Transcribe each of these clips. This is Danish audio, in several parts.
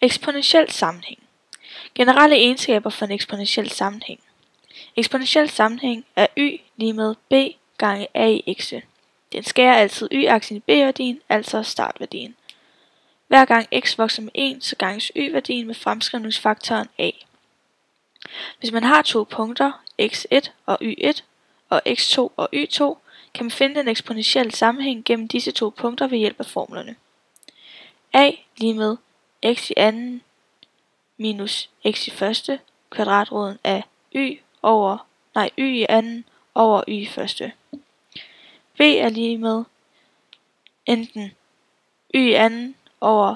Eksponentiel sammenhæng. Generelle egenskaber for en eksponentiel sammenhæng. Eksponentiel sammenhæng er y lige med b gange a i x'e. Den skærer altid y-aksen i b-værdien, altså startværdien. Hver gang x vokser med 1, så ganges y-værdien med fremskrivningsfaktoren a. Hvis man har to punkter, x1 og y1, og x2 og y2, kan man finde den eksponentielle sammenhæng gennem disse to punkter ved hjælp af formlerne. A lige med x i anden minus x i første, kvadratroden af y i anden over y i første. B er lige med enten y i anden over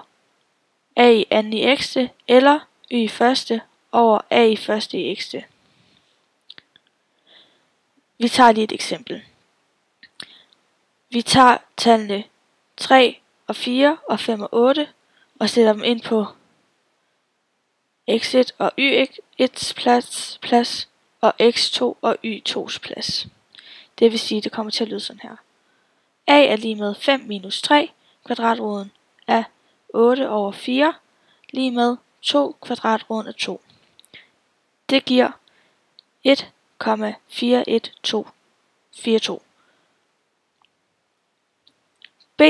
a i anden i x'e, eller y i første over a i første i x'e. Vi tager lige et eksempel. Vi tager tallene 3 og 4 og 5 og 8 og sætter dem ind på x1 og y1's plads og x2 og y2's plads. Det vil sige, at det kommer til at lyde sådan her. A er lige med 5 minus 3, kvadratroden af 8 over 4, lige med 2, kvadratroden af 2. Det giver 1,41242. B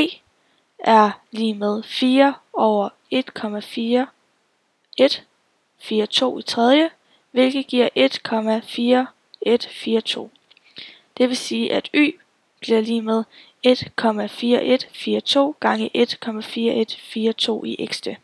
er lige med 4 over 1,4142 i tredje, hvilket giver 1,4142. Det vil sige, at y bliver lige med 1,4142 gange 1,4142 i x'te.